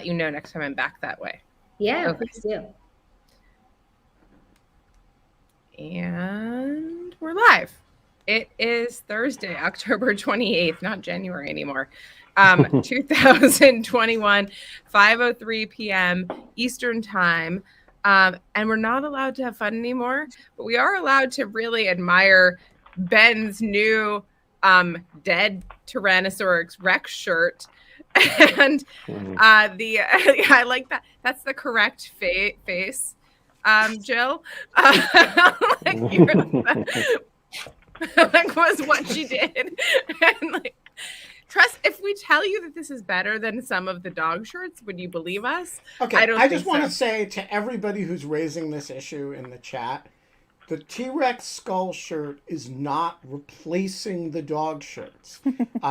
you know next time I'm back that way. Yeah, Okay. please do. And we're live. It is Thursday, October 28th, not January anymore. 2021, 5:03 p.m. Eastern Time. And we're not allowed to have fun anymore, but we are allowed to really admire Ben's new dead Tyrannosaurus Rex shirt. And I like that. That's the correct face, Jill. Like, like was what she did. And like, trust, if we tell you that this is better than some of the dog shirts, would you believe us? Okay, I don't I think just want so. to say to everybody who's raising this issue in the chat, the T-Rex skull shirt is not replacing the dog shirts.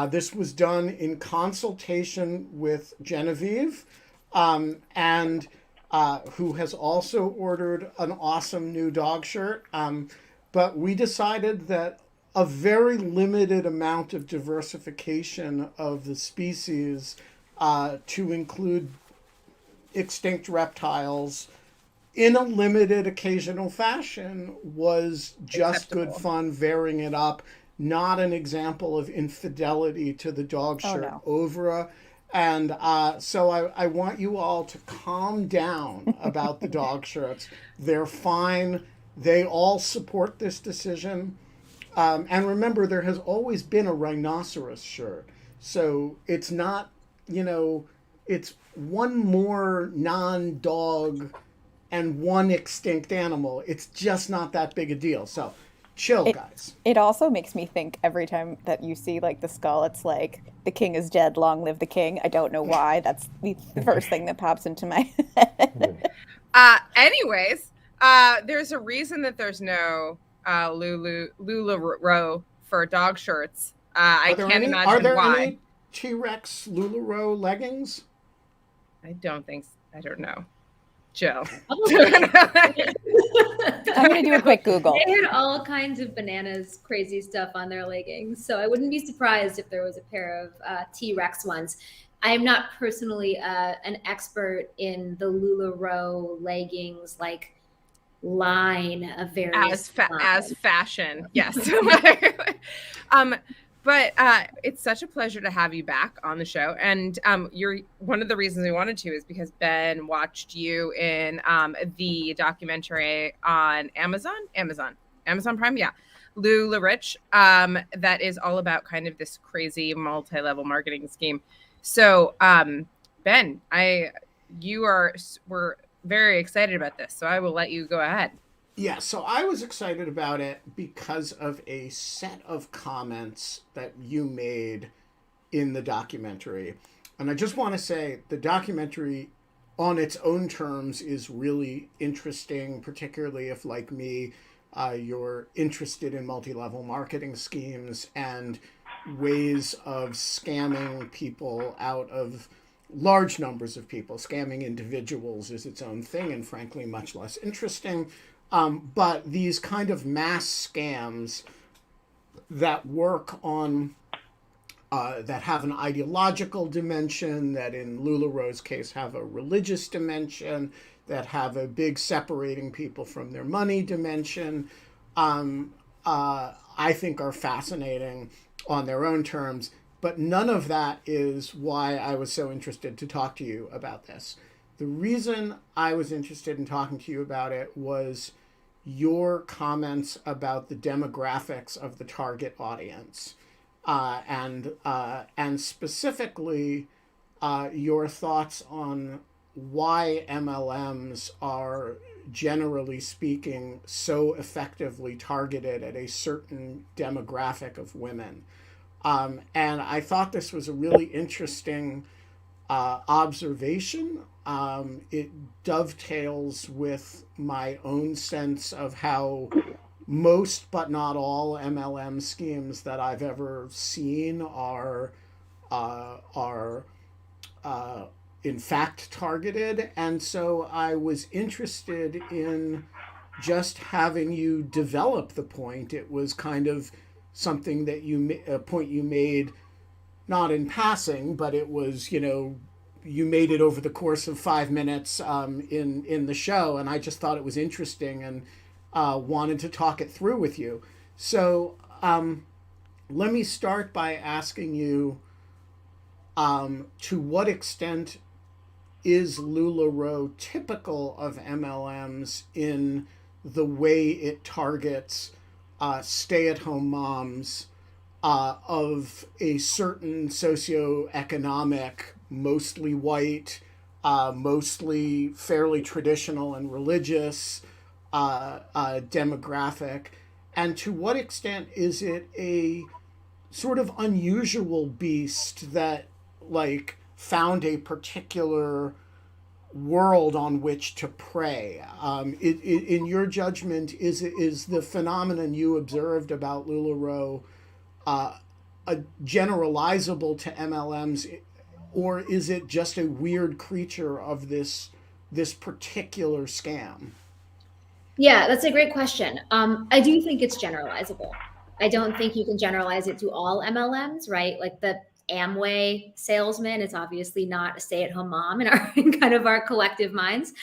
This was done in consultation with Genevieve, and who has also ordered an awesome new dog shirt. But we decided that a very limited amount of diversification of the species to include extinct reptiles in a limited occasional fashion was just good Acceptable. fun, varying it up, not an example of infidelity to the dog Oh shirt no. oeuvre. And so I want you all to calm down about the dog shirts. They're fine. They all support this decision. And remember, there has always been a rhinoceros shirt. So it's not, you know, it's one more non dog and one extinct animal. It's just not that big a deal. So chill, It guys. it also makes me think every time that you see like the skull, it's like the king is dead, long live the king. I don't know why. That's the first thing that pops into my head. Anyways, there's a reason that there's no LulaRoe for dog shirts. I can't Are imagine there why. any T-Rex LulaRoe leggings? I don't think. I don't know, Jill. Probably. I'm gonna do a quick Google. They had all kinds of bananas, crazy stuff on their leggings. So I wouldn't be surprised if there was a pair of T-Rex ones. I am not personally an expert in the LulaRoe leggings, like line of various as lines. fashion, yes. um but it's such a pleasure to have you back on the show, and you're one of the reasons we wanted to is because Ben watched you in the documentary on Amazon Prime, yeah, LulaRich, that is all about kind of this crazy multi-level marketing scheme. So Ben, we're very excited about this, so I will let you go ahead. Yeah, so I was excited about it because of a set of comments that you made in the documentary. And I just want to say the documentary on its own terms is really interesting, particularly if, like me, you're interested in multi level marketing schemes and ways of scamming people out of large numbers of people. Scamming individuals is its own thing and, frankly, much less interesting. But these kind of mass scams that work on that have an ideological dimension, that in LulaRoe's case have a religious dimension, that have a big separating people from their money dimension, I think are fascinating on their own terms. But none of that is why I was so interested to talk to you about this. The reason I was interested in talking to you about it was your comments about the demographics of the target audience, and specifically your thoughts on why MLMs are generally speaking so effectively targeted at a certain demographic of women. And I thought this was a really interesting observation. It dovetails with my own sense of how most, but not all, MLM schemes that I've ever seen are in fact targeted. And so I was interested in just having you develop the point. It was kind of something that a point you made not in passing, but it was, you made it over the course of 5 minutes in the show, and I just thought it was interesting and wanted to talk it through with you. So let me start by asking you, to what extent is LulaRoe typical of MLMs in the way it targets stay-at-home moms of a certain socioeconomic, mostly white, mostly fairly traditional and religious demographic? And to what extent is it a sort of unusual beast that like found a particular world on which to prey? In your judgment, is the phenomenon you observed about LulaRoe generalizable to MLMs, or is it just a weird creature of this particular scam? Yeah, that's a great question. I do think it's generalizable. I don't think you can generalize it to all MLMs, right? Like the Amway salesman is obviously not a stay-at-home mom in kind of our collective minds.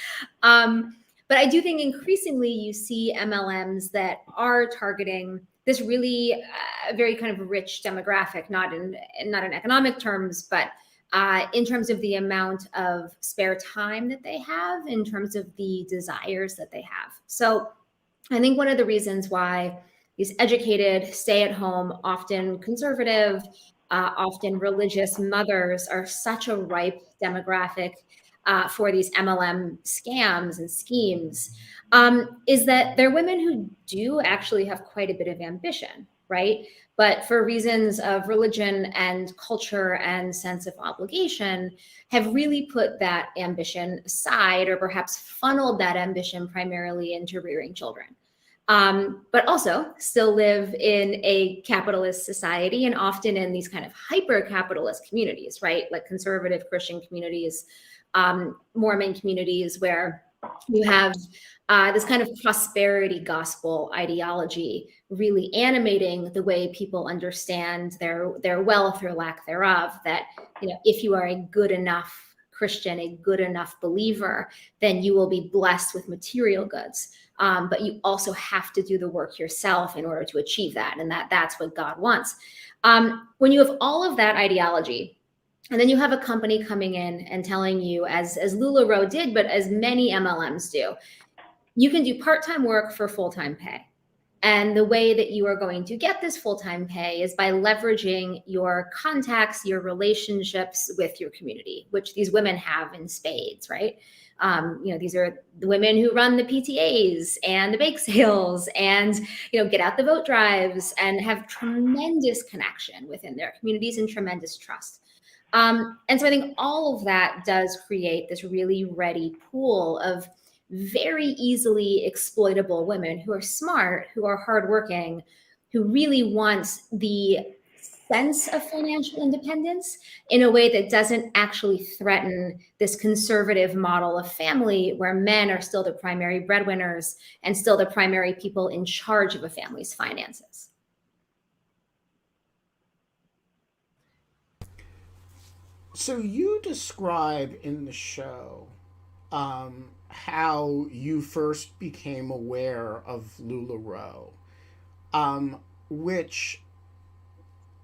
But I do think increasingly you see MLMs that are targeting this really very kind of rich demographic, not in economic terms, but in terms of the amount of spare time that they have, in terms of the desires that they have. So I think one of the reasons why these educated, stay-at-home, often conservative, often religious mothers are such a ripe demographic for these MLM scams and schemes is that they're women who do actually have quite a bit of ambition, right? But for reasons of religion and culture and sense of obligation, have really put that ambition aside, or perhaps funneled that ambition primarily into rearing children. But also still live in a capitalist society, and often in these kind of hyper-capitalist communities, right? Like conservative Christian communities, Mormon communities, where you have this kind of prosperity gospel ideology really animating the way people understand their wealth or lack thereof. That, you know, if you are a good enough Christian, a good enough believer, then you will be blessed with material goods. But you also have to do the work yourself in order to achieve that, and that's what God wants. When you have all of that ideology, and then you have a company coming in and telling you, as LulaRoe did, but as many MLMs do, you can do part-time work for full-time pay. And the way that you are going to get this full-time pay is by leveraging your contacts, your relationships with your community, which these women have in spades, right? You know, these are the women who run the PTAs and the bake sales and, you know, get out the vote drives and have tremendous connection within their communities and tremendous trust. And so I think all of that does create this really ready pool of very easily exploitable women who are smart, who are hardworking, who really want the sense of financial independence in a way that doesn't actually threaten this conservative model of family where men are still the primary breadwinners and still the primary people in charge of a family's finances. So you describe in the show how you first became aware of LulaRoe, which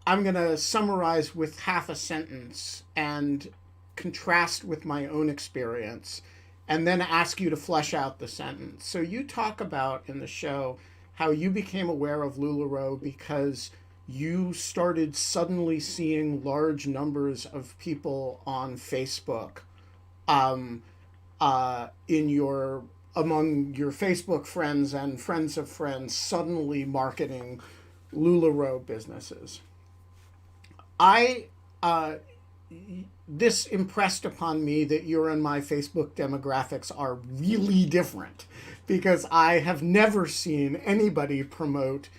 I'm going to summarize with half a sentence and contrast with my own experience, and then ask you to flesh out the sentence. So you talk about in the show how you became aware of LulaRoe because you started suddenly seeing large numbers of people on Facebook among your Facebook friends and friends of friends suddenly marketing LulaRoe businesses. This impressed upon me that your and my Facebook demographics are really different, because I have never seen anybody promote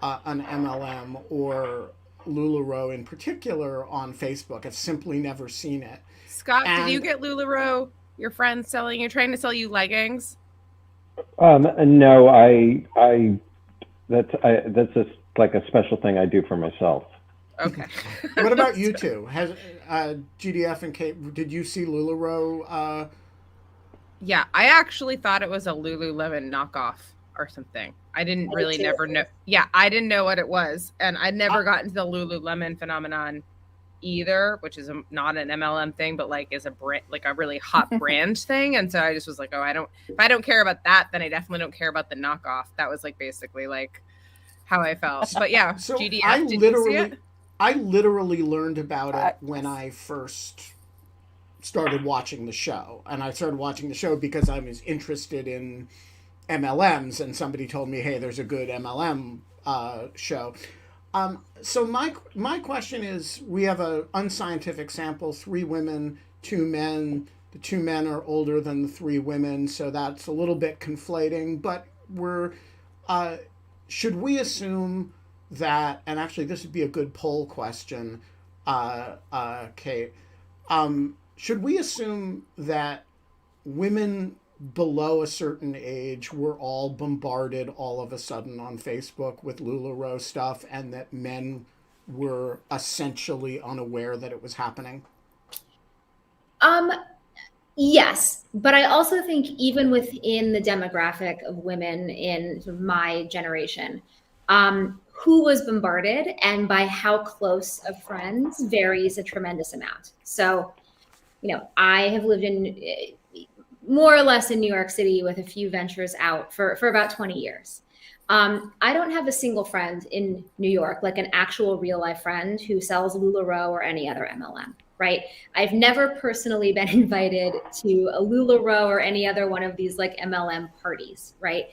an MLM or LulaRoe in particular on Facebook. I've simply never seen it. Scott, did you get LulaRoe? Your friend trying to sell you leggings? No, that's just like a special thing I do for myself. Okay. What about you two? Has GDF and Kate? Did you see LulaRoe? Yeah, I actually thought it was a Lululemon knockoff or something. I didn't really never know. Yeah, I didn't know what it was, and I'd never gotten to the Lululemon phenomenon either, which is not an MLM thing, but like is a brand, like a really hot brand thing. And so I just was like, oh, if I don't care about that, then I definitely don't care about the knockoff. That was like basically like how I felt. But yeah, So GDF, did you see it? I literally learned about it when I first started watching the show, and I started watching the show because I was interested in MLMs, and somebody told me, hey, there's a good MLM show. So my question is, we have a unscientific sample, 3 women, 2 men. The 2 men are older than the 3 women, so that's a little bit conflating. But should we assume that? And actually, this would be a good poll question, Kate. Should we assume that women below a certain age were all bombarded all of a sudden on Facebook with LulaRoe stuff, and that men were essentially unaware that it was happening? Yes, but I also think even within the demographic of women in sort of my generation, who was bombarded and by how close of friends varies a tremendous amount. So, I have lived in more or less in New York City with a few ventures out for about 20 years. I don't have a single friend in New York, like an actual real life friend who sells LulaRoe or any other MLM, right? I've never personally been invited to a LulaRoe or any other one of these like MLM parties, right?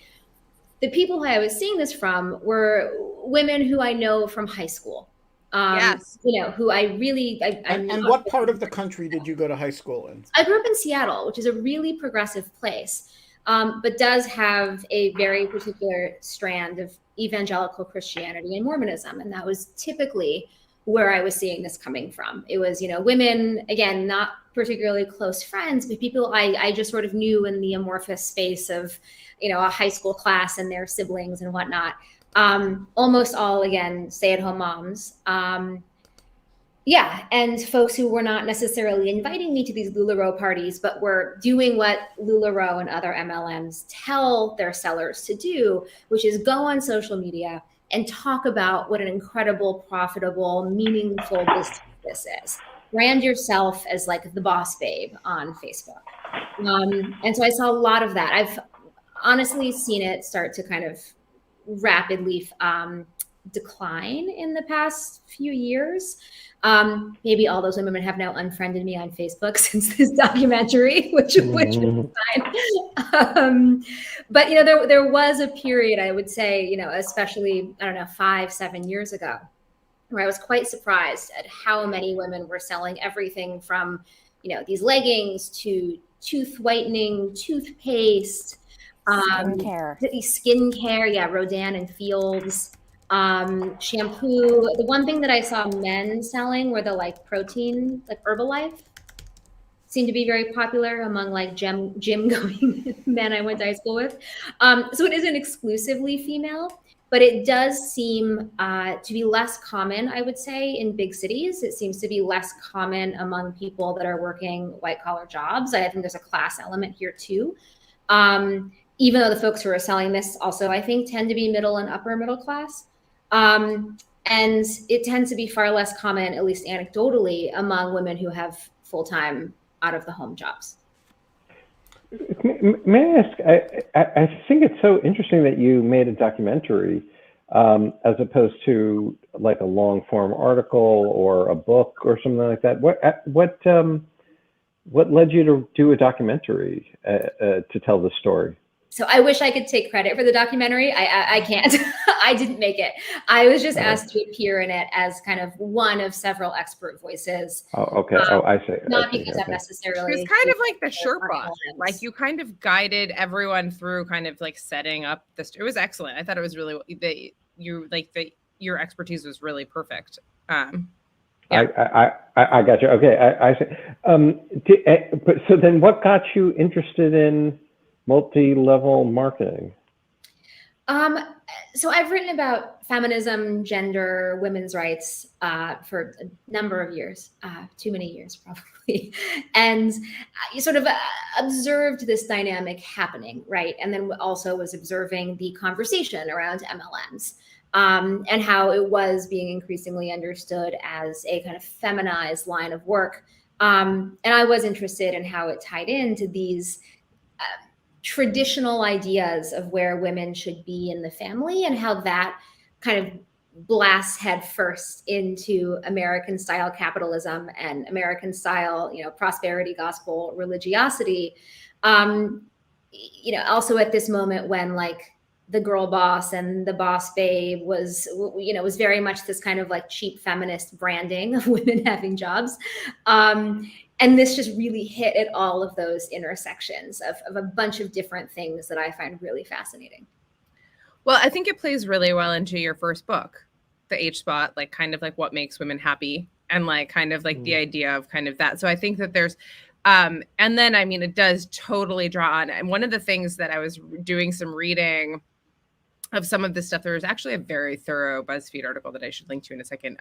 The people who I was seeing this from were women who I know from high school. Yes. Who I really... And what part of the country did you go to high school in? I grew up in Seattle, which is a really progressive place, but does have a very particular strand of evangelical Christianity and Mormonism. And that was typically where I was seeing this coming from. It was, women, again, not particularly close friends, but people I just sort of knew in the amorphous space of, a high school class and their siblings and whatnot. Almost all, again, stay-at-home moms. And folks who were not necessarily inviting me to these LulaRoe parties, but were doing what LulaRoe and other MLMs tell their sellers to do, which is go on social media and talk about what an incredible, profitable, meaningful business this is. Brand yourself as like the boss babe on Facebook. And so I saw a lot of that. I've honestly seen it start to kind of rapidly decline in the past few years. Maybe all those women have now unfriended me on Facebook since this documentary, which is fine. But there was a period, I would say, especially 5-7 years ago, where I was quite surprised at how many women were selling everything from these leggings to tooth whitening, toothpaste, skincare, Rodan and Fields. Shampoo. The one thing that I saw men selling were the like protein, like Herbalife, seemed to be very popular among like gym going men I went to high school with. So it isn't exclusively female, but it does seem to be less common, I would say, in big cities. It seems to be less common among people that are working white collar jobs. I think there's a class element here too. Even though the folks who are selling this also, I think, tend to be middle and upper middle class. And it tends to be far less common, at least anecdotally, among women who have full-time out-of-the-home jobs. May I ask, I think it's so interesting that you made a documentary as opposed to like a long-form article or a book or something like that. What led you to do a documentary to tell the story? So I wish I could take credit for the documentary. I can't. I didn't make it. I was just asked to appear in it as kind of one of several expert voices. Oh, okay. I see. Not because I'm necessarily. It was kind of like the Sherpa. Like you kind of guided everyone through kind of like setting up this. It was excellent. I thought it was really your expertise was really perfect. Yeah. I got you. Okay. I see. But so then what got you interested in multi-level marketing? So I've written about feminism, gender, women's rights for a number of years, too many years probably, and you sort of observed this dynamic happening, right? And then also was observing the conversation around MLMs and how it was being increasingly understood as a kind of feminized line of work. And I was interested in how it tied into these traditional ideas of where women should be in the family and how that kind of blasts headfirst into American style capitalism and American style, prosperity gospel religiosity. Also at this moment when like the girl boss and the boss babe was very much this kind of like cheap feminist branding of women having jobs. And this just really hit at all of those intersections of a bunch of different things that I find really fascinating. Well, I think it plays really well into your first book, The H Spot, like kind of like what makes women happy and like kind of like the idea of kind of that. So I think that there's, and then, I mean, it does totally draw on. And one of the things that I was doing some reading of some of this stuff, there was actually a very thorough BuzzFeed article that I should link to in a second,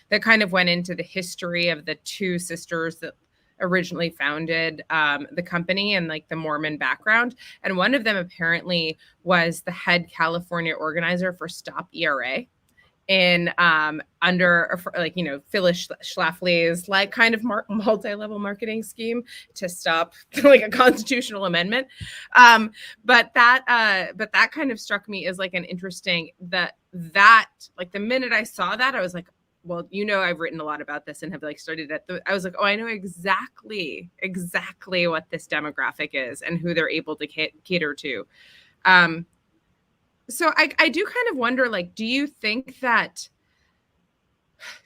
that kind of went into the history of the two sisters that originally founded the company and like the Mormon background. And one of them apparently was the head California organizer for Stop ERA in under like, Phyllis Schlafly's like kind of multi-level marketing scheme to stop like a constitutional amendment. But that kind of struck me as like an interesting that like the minute I saw that, I was like, well, I've written a lot about this and have like studied it. I was like, oh, I know exactly what this demographic is and who they're able to cater to. So I do kind of wonder, like, do you think that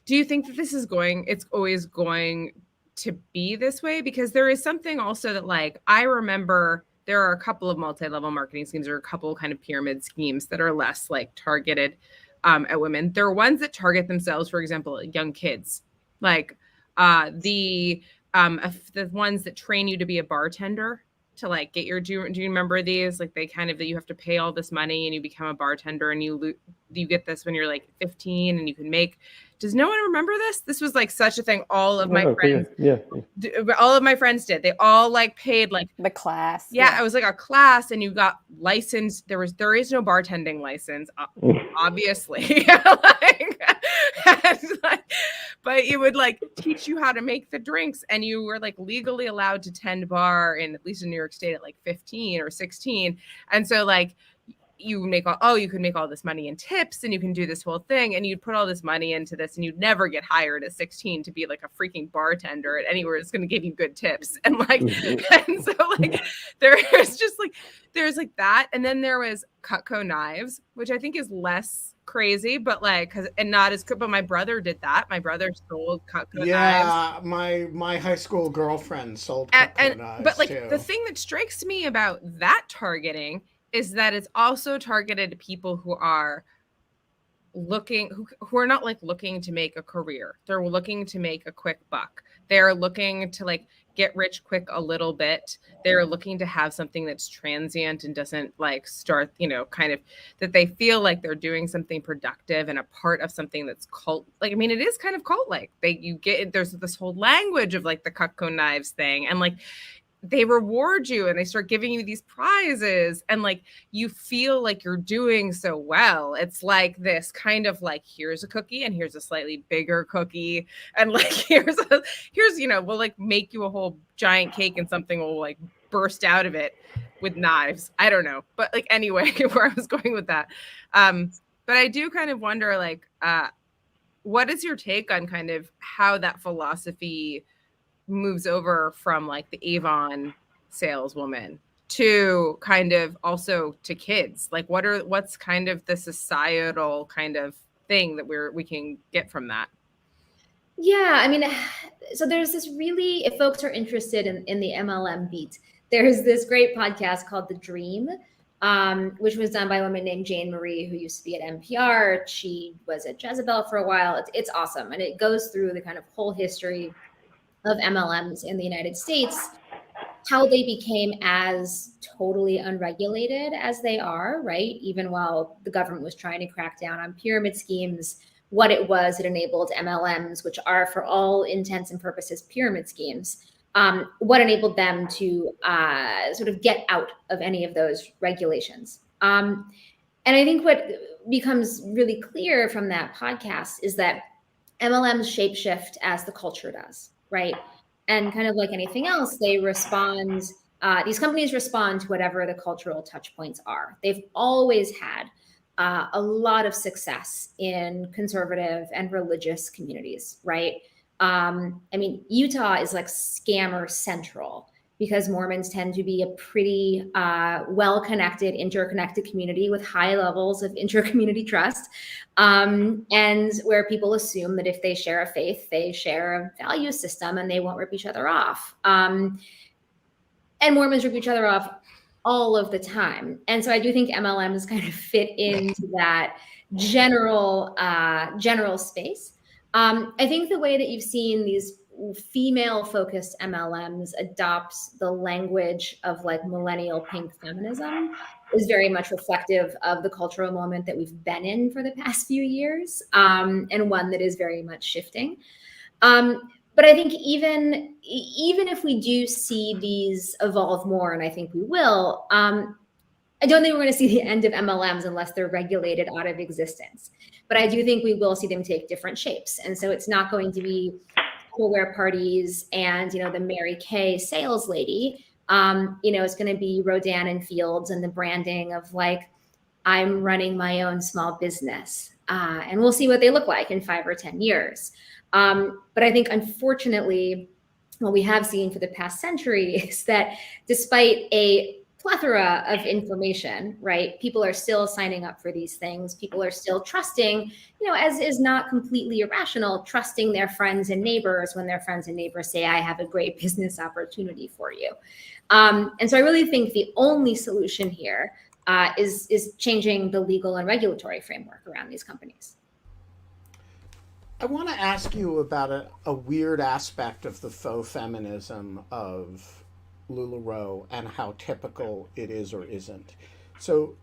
it's always going to be this way? Because there is something also that like, I remember there are a couple of multi-level marketing schemes or a couple kind of pyramid schemes that are less like targeted at women. There are ones that target themselves, for example, young kids, like the ones that train you to be a bartender to like get your, do you remember these? Like they kind of, that you have to pay all this money and you become a bartender and you get this when you're like 15 and you can make, does no one remember this? This was like such a thing. All of my friends, all of my friends did. They all like paid like the class. Yeah, it was like a class and you got licensed. There is no bartending license, obviously. But it would like teach you how to make the drinks and you were like legally allowed to tend bar at least in New York State at like 15 or 16. And so like you could make all this money in tips and you can do this whole thing and you'd put all this money into this and you'd never get hired at 16 to be like a freaking bartender at anywhere that's going to give you good tips. And like, and so like, there's like that. And then there was Cutco knives, which I think is less crazy, but like, not as good, but my brother did that. My brother sold Cutco knives. Yeah, my high school girlfriend sold Cutco knives but like too. The thing that strikes me about that targeting is that it's also targeted to people who are who are not like looking to make a career. They're looking to make a quick buck. They're looking to like get rich quick a little bit. They're looking to have something that's transient and doesn't like start, kind of that they feel like they're doing something productive and a part of something that's cult. Like, I mean, it is kind of cult like. There's this whole language of like the Cutco knives thing and like they reward you and they start giving you these prizes and like you feel like you're doing so well. It's like this kind of like, here's a cookie and here's a slightly bigger cookie and like here's we'll like make you a whole giant cake and something will like burst out of it with knives. I don't know, but like anyway, where I was going with that, but I do kind of wonder like what is your take on kind of how that philosophy moves over from like the Avon saleswoman to kind of also to kids? Like what's kind of the societal kind of thing that we can get from that? Yeah, I mean, so there's this really, if folks are interested in the MLM beat, there's this great podcast called The Dream, which was done by a woman named Jane Marie, who used to be at NPR. She was at Jezebel for a while. It's awesome. And it goes through the kind of whole history of MLMs in the United States, how they became as totally unregulated as they are, right? Even while the government was trying to crack down on pyramid schemes, what it was, it enabled MLMs, which are for all intents and purposes pyramid schemes. What enabled them to sort of get out of any of those regulations. And I think what becomes really clear from that podcast is that MLMs shapeshift as the culture does, right? And kind of like anything else, they respond, these companies respond to whatever the cultural touch points are. They've always had a lot of success in conservative and religious communities, right? I mean, Utah is like scammer central because Mormons tend to be a pretty well-connected, interconnected community with high levels of inter-community trust, and where people assume that if they share a faith, they share a value system and they won't rip each other off. And Mormons rip each other off all of the time. And so I do think MLMs kind of fit into that general space. I think the way that you've seen these female-focused MLMs adopts the language of like millennial pink feminism is very much reflective of the cultural moment that we've been in for the past few years, and one that is very much shifting. But I think even if we do see these evolve more, and I think we will, I don't think we're going to see the end of MLMs unless they're regulated out of existence. But I do think we will see them take different shapes. And so it's not going to be wear parties and, you know, the Mary Kay sales lady. You know, it's going to be Rodan and Fields and the branding of like, I'm running my own small business. And we'll see what they look like in 5 or 10 years. But I think, unfortunately, what we have seen for the past century is that despite a plethora of information, right, people are still signing up for these things. People are still trusting, you know, as is not completely irrational, trusting their friends and neighbors when their friends and neighbors say, I have a great business opportunity for you. And so I really think the only solution here is changing the legal and regulatory framework around these companies. I want to ask you about a weird aspect of the faux feminism of LulaRoe and how typical it is or isn't. So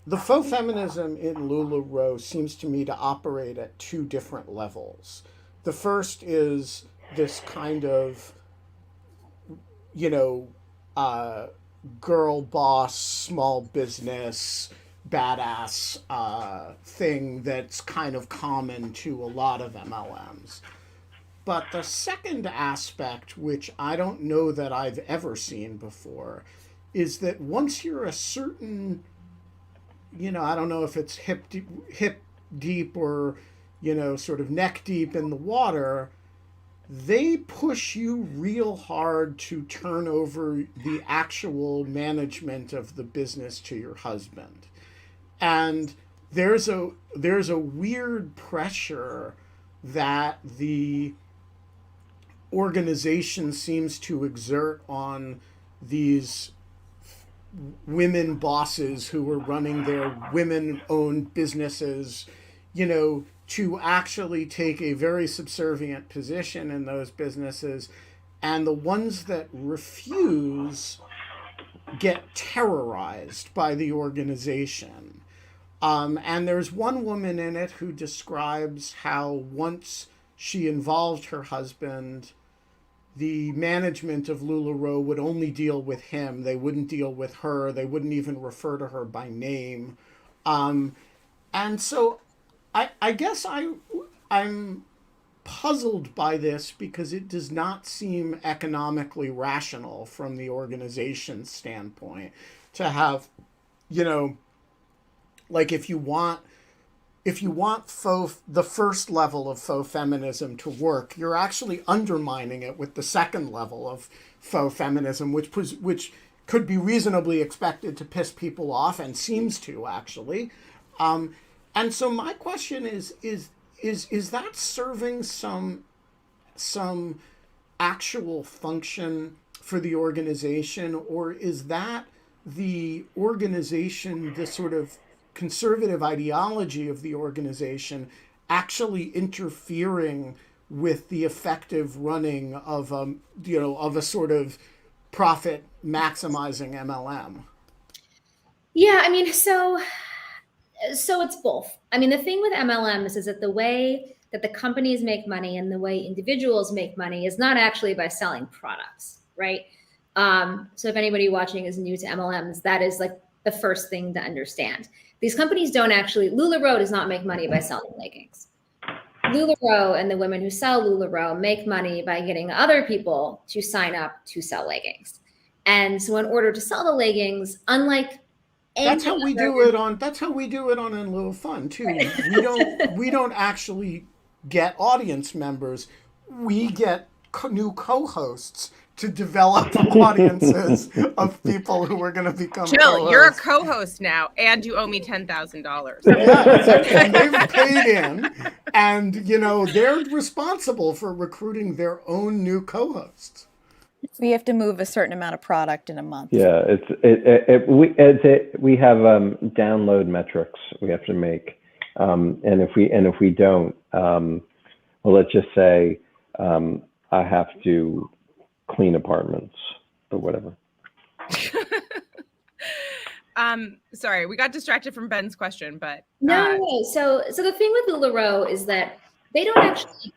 the faux feminism in LulaRoe seems to me to operate at 2 different levels. The first is this kind of, you know, girl boss, small business, badass thing that's kind of common to a lot of MLMs. But the second aspect, which I don't know that I've ever seen before, is that once you're a certain, you know, I don't know if it's hip deep or, you know, sort of neck deep in the water, they push you real hard to turn over the actual management of the business to your husband. And there's a weird pressure that the organization seems to exert on these women bosses who are running their women-owned businesses, you know, to actually take a very subservient position in those businesses. And the ones that refuse get terrorized by the organization. And there's one woman in it who describes how once she involved her husband, the management of LulaRoe would only deal with him. They wouldn't deal with her. They wouldn't even refer to her by name. And so I guess I'm puzzled by this because it does not seem economically rational from the organization's standpoint to have, you know, like if you want the first level of faux feminism to work, you're actually undermining it with the second level of faux feminism, which could be reasonably expected to piss people off and seems to actually. And so my question is that serving some actual function for the organization, or is that the organization, the sort of conservative ideology of the organization, actually interfering with the effective running of a sort of profit maximizing MLM? Yeah, I mean, so it's both. I mean, the thing with MLMs is that the way that the companies make money and the way individuals make money is not actually by selling products, right? So if anybody watching is new to MLMs, that is like the first thing to understand. These companies don't actually, LulaRoe does not make money by selling leggings. LulaRoe and the women who sell LulaRoe make money by getting other people to sign up to sell leggings. And so in order to sell the leggings, unlike That's how we do it on In Lieu of Fun too. We don't actually get audience members. We get new co-hosts to develop audiences of people who are going to become Jill, co-hosts. you're a co-host now, and you owe me $10,000. Yes, and they've paid in, and they're responsible for recruiting their own new co-hosts. We have to move a certain amount of product in a month. Yeah, we have download metrics we have to make, and if we don't, well, let's just say I have to clean apartments or whatever. Sorry, we got distracted from Ben's question, but no. So the thing with LulaRoe is that they don't actually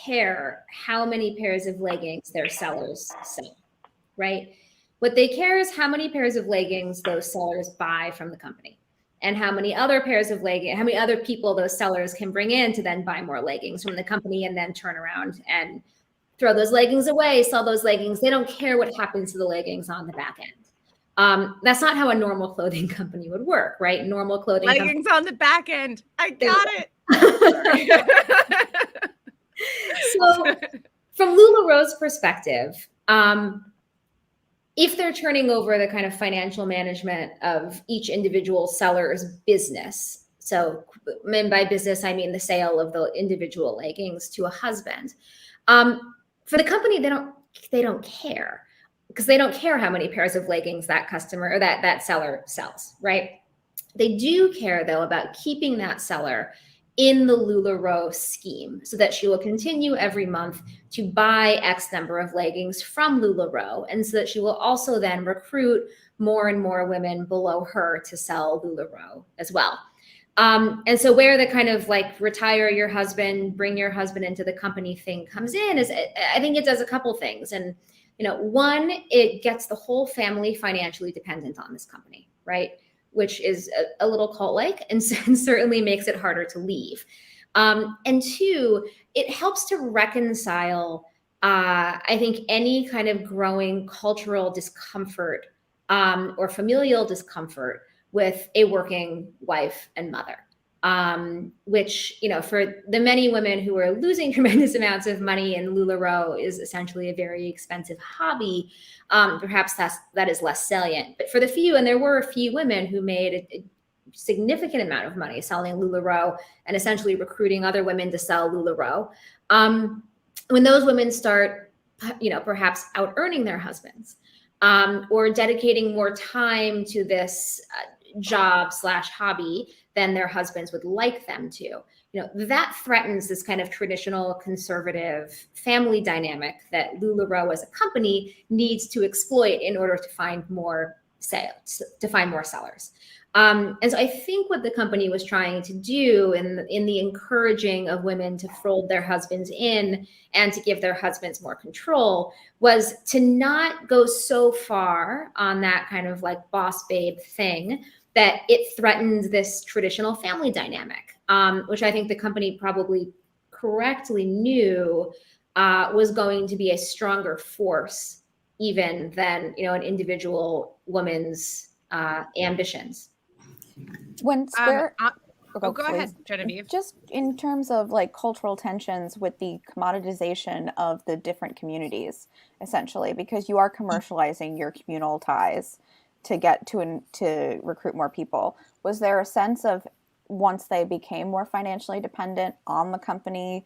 care how many pairs of leggings their sellers sell, right? What they care is how many pairs of leggings those sellers buy from the company, and how many other pairs of leggings, how many other people those sellers can bring in to then buy more leggings from the company and then turn around and throw those leggings away, sell those leggings. They don't care what happens to the leggings on the back end. That's not how a normal clothing company would work, right? Normal clothing leggings on the back end. I got it. So from LulaRoe's perspective, if they're turning over the kind of financial management of each individual seller's business, so and by business, I mean the sale of the individual leggings to a husband, for the company, they don't care, because they don't care how many pairs of leggings that customer or that seller sells, right? They do care though about keeping that seller in the LulaRoe scheme, so that she will continue every month to buy X number of leggings from LulaRoe, and so that she will also then recruit more and more women below her to sell LulaRoe as well. And so where the kind of like retire your husband, bring your husband into the company thing comes in is, I think it does a couple things. And, one, it gets the whole family financially dependent on this company, right? Which is a little cult-like and certainly makes it harder to leave. And two, it helps to reconcile, I think, any kind of growing cultural discomfort or familial discomfort with a working wife and mother, which, for the many women who are losing tremendous amounts of money in LulaRoe is essentially a very expensive hobby. Perhaps that is less salient, but for the few, and there were a few women who made a significant amount of money selling LulaRoe and essentially recruiting other women to sell LulaRoe. When those women start, perhaps out earning their husbands, or dedicating more time to this job/hobby than their husbands would like them to, that threatens this kind of traditional conservative family dynamic that LulaRoe as a company needs to exploit in order to find more sales, to find more sellers. And so I think what the company was trying to do in the encouraging of women to fold their husbands in and to give their husbands more control was to not go so far on that kind of like boss babe thing that it threatened this traditional family dynamic, which I think the company probably correctly knew was going to be a stronger force even than an individual woman's ambitions. When Square, go ahead, Genevieve. Just in terms of like cultural tensions with the commoditization of the different communities, essentially, because you are commercializing your communal ties to get to recruit more people. Was there a sense of, once they became more financially dependent on the company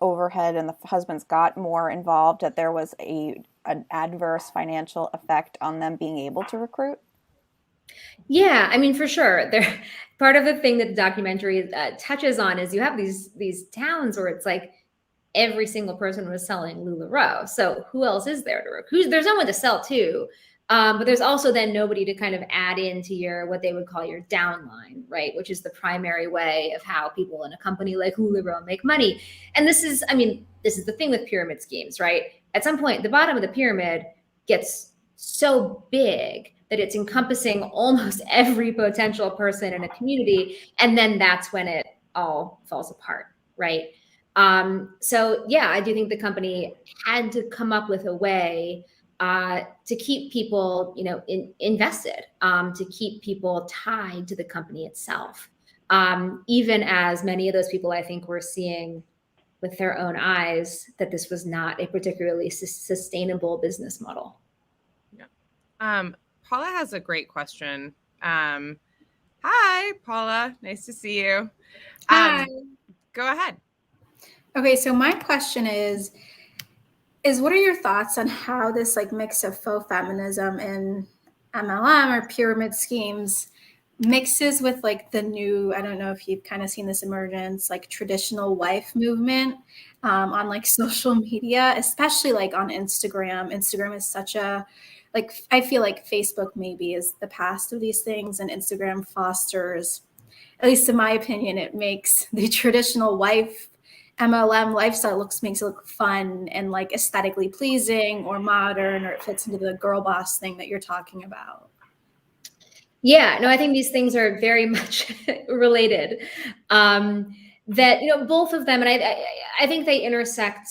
overhead and the husbands got more involved, that there was an adverse financial effect on them being able to recruit? Yeah, I mean, for sure. Part of the thing that the documentary touches on is you have these towns where it's like every single person was selling LulaRoe. So who else is there to recruit? There's no one to sell to. But there's also then nobody to kind of add into your, what they would call your downline, right? Which is the primary way of how people in a company like LulaRoe make money. And this is, I mean, this is the thing with pyramid schemes, right? At some point, the bottom of the pyramid gets so big that it's encompassing almost every potential person in a community. And then that's when it all falls apart, right? So yeah, I do think the company had to come up with a way to keep people, you know, invested, to keep people tied to the company itself. Even as many of those people, I think, were seeing with their own eyes that this was not a particularly sustainable business model. Yeah. Paula has a great question. Hi, Paula. Nice to see you. Hi. Go ahead. Okay, so my question is what are your thoughts on how this like mix of faux feminism and MLM or pyramid schemes mixes with like the new, I don't know if you've kind of seen this emergence, like traditional wife movement on like social media, especially like on Instagram. Instagram is such a, like, I feel like Facebook maybe is the past of these things, and Instagram fosters, at least in my opinion, it makes the traditional wife MLM lifestyle makes it look fun and like aesthetically pleasing or modern, or it fits into the girl boss thing that you're talking about. Yeah, no, I think these things are very much related. That, you know, both of them, and I think they intersect,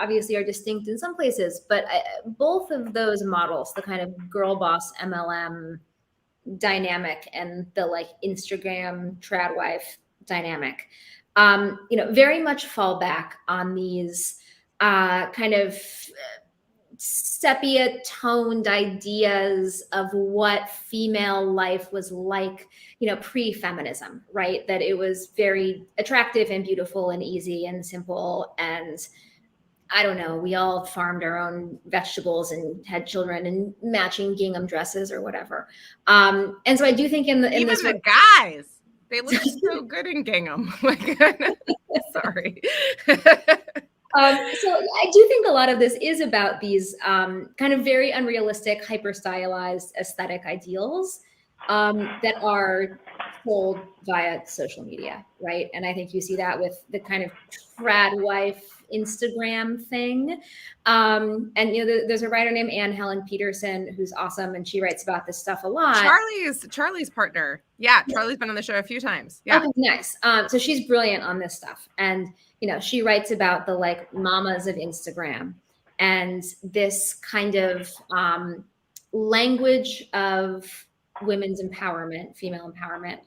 obviously are distinct in some places, but both of those models, the kind of girl boss MLM dynamic and the like Instagram trad wife dynamic, you know, very much fall back on these kind of sepia toned ideas of what female life was like, you know, pre-feminism, right? That it was very attractive and beautiful and easy and simple. And I don't know, we all farmed our own vegetables and had children and matching gingham dresses or whatever. And so I do think even the guys, they look so good in gingham. Sorry. So I do think a lot of this is about these kind of very unrealistic, hyper stylized aesthetic ideals that are sold via social media, right? And I think you see that with the kind of trad wife Instagram thing. And you know, there's a writer named Anne Helen Peterson who's awesome, and she writes about this stuff a lot. Charlie's partner. Yeah, Charlie's been on the show a few times. Yeah, okay, nice. So she's brilliant on this stuff, and you know, she writes about the like mamas of Instagram and this kind of language of women's empowerment, female empowerment,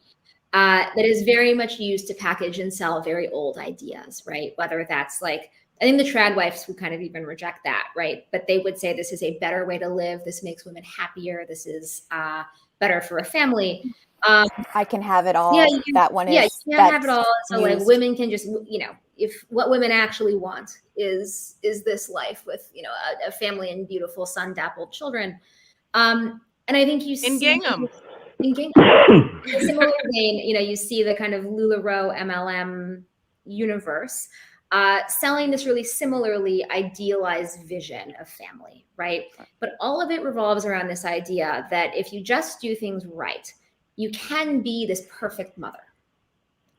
that is very much used to package and sell very old ideas, right? Whether that's like, I think the trad wives would kind of even reject that, right? But they would say this is a better way to live. This makes women happier. This is better for a family. I can have it all. Yeah, that one is. Yeah, you can have it all. So used. like women can just, you know, if what women actually want is this life with, you know, a family and beautiful sun-dappled children. And I think you see gingham. In a similar vein, you know, you see the kind of LulaRoe MLM universe selling this really similarly idealized vision of family, right? But all of it revolves around this idea that if you just do things right, you can be this perfect mother,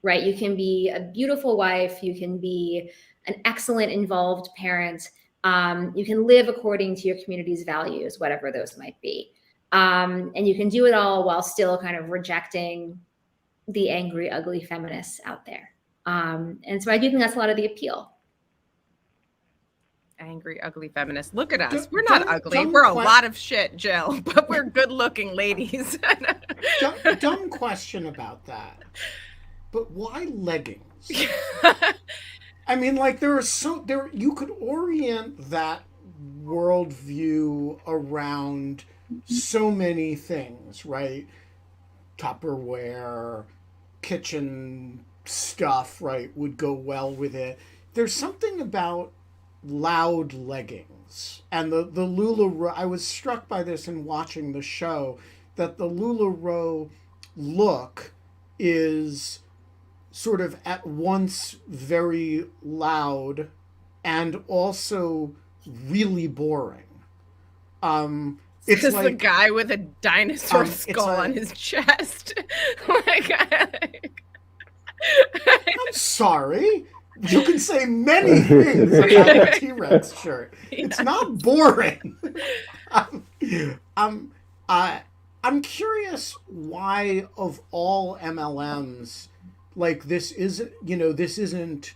right? You can be a beautiful wife. You can be an excellent involved parent. You can live according to your community's values, whatever those might be. And you can do it all while still kind of rejecting the angry, ugly feminists out there. And so I do think that's a lot of the appeal. Angry, ugly feminists. Look at us. We're not ugly. We're a lot of shit, Jill, but we're good-looking ladies. Dumb question about that. But why leggings? I mean, like you could orient that worldview around so many things, right? Tupperware, kitchen stuff, right, would go well with it. There's something about loud leggings and the LulaRoe. I was struck by this in watching the show, that the LulaRoe look is sort of at once very loud and also really boring. It's It's the like guy with a dinosaur it's skull a- on his chest. Like, I'm sorry. You can say many things about a T-Rex shirt. It's not boring. I'm, I'm curious why of all MLMs, like this isn't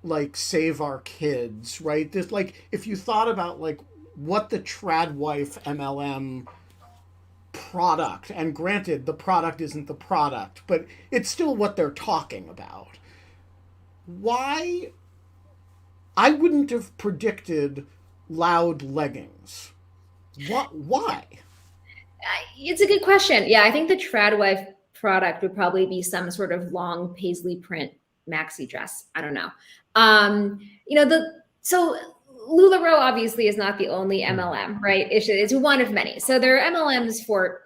like Save Our Kids, right? This, like, if you thought about like what the trad wife MLM product, and granted the product isn't the product, but it's still what they're talking about. Why? I wouldn't have predicted loud leggings. What? Why? It's a good question. Yeah, I think the Tradwife product would probably be some sort of long paisley print maxi dress. I don't know. So LulaRoe obviously is not the only MLM, right? It's one of many. So there are MLMs for